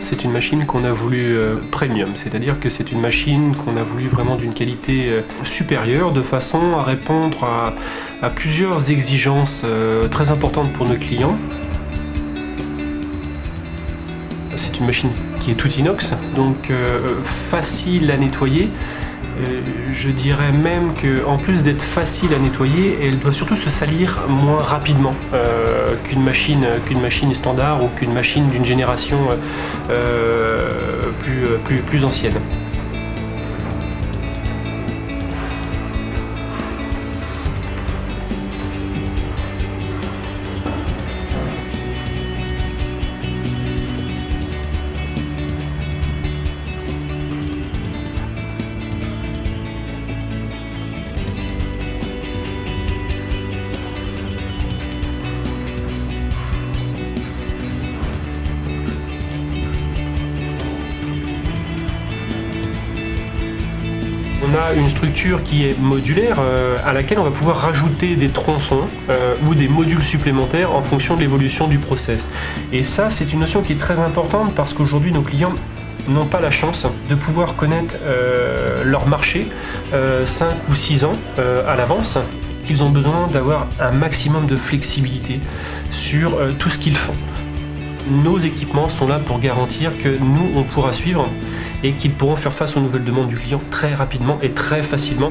c'est une machine qu'on a voulu premium, c'est-à-dire que c'est une machine qu'on a voulu vraiment d'une qualité supérieure, de façon à répondre à plusieurs exigences très importantes pour nos clients. C'est une machine qui est toute inox, donc facile à nettoyer. Je dirais même qu'en plus d'être facile à nettoyer, elle doit surtout se salir moins rapidement qu'une machine standard ou qu'une machine d'une génération plus ancienne. On a une structure qui est modulaire à laquelle on va pouvoir rajouter des tronçons ou des modules supplémentaires en fonction de l'évolution du process. Et ça, c'est une notion qui est très importante parce qu'aujourd'hui, nos clients n'ont pas la chance de pouvoir connaître leur marché 5 ou 6 ans à l'avance. Ils ont besoin d'avoir un maximum de flexibilité sur tout ce qu'ils font. Nos équipements sont là pour garantir que nous, on pourra suivre et qu'ils pourront faire face aux nouvelles demandes du client très rapidement et très facilement.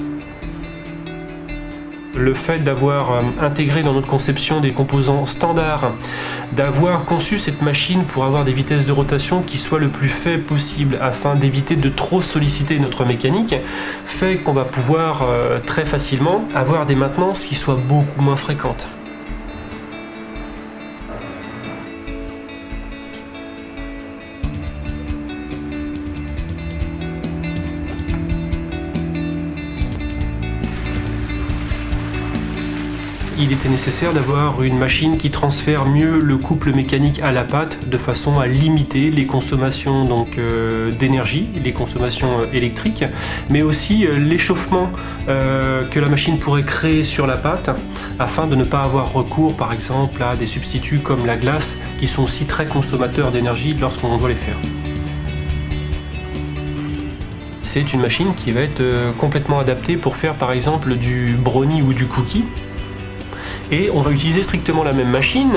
Le fait d'avoir intégré dans notre conception des composants standards, d'avoir conçu cette machine pour avoir des vitesses de rotation qui soient le plus faibles possible afin d'éviter de trop solliciter notre mécanique, fait qu'on va pouvoir très facilement avoir des maintenances qui soient beaucoup moins fréquentes. Il était nécessaire d'avoir une machine qui transfère mieux le couple mécanique à la pâte de façon à limiter les consommations d'énergie, les consommations électriques, mais aussi l'échauffement que la machine pourrait créer sur la pâte afin de ne pas avoir recours par exemple à des substituts comme la glace qui sont aussi très consommateurs d'énergie lorsqu'on doit les faire. C'est une machine qui va être complètement adaptée pour faire par exemple du brownie ou du cookie. Et on va utiliser strictement la même machine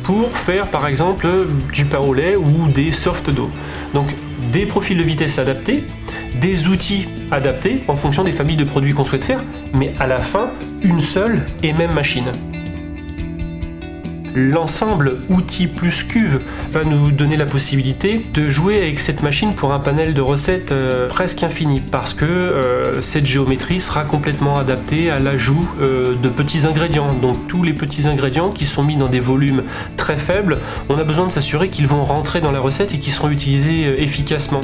pour faire par exemple du pain au lait ou des soft dough. Donc des profils de vitesse adaptés, des outils adaptés en fonction des familles de produits qu'on souhaite faire, mais à la fin, une seule et même machine. L'ensemble outils plus cuve va nous donner la possibilité de jouer avec cette machine pour un panel de recettes presque infini parce que cette géométrie sera complètement adaptée à l'ajout de petits ingrédients. Donc tous les petits ingrédients qui sont mis dans des volumes très faibles, on a besoin de s'assurer qu'ils vont rentrer dans la recette et qu'ils seront utilisés efficacement.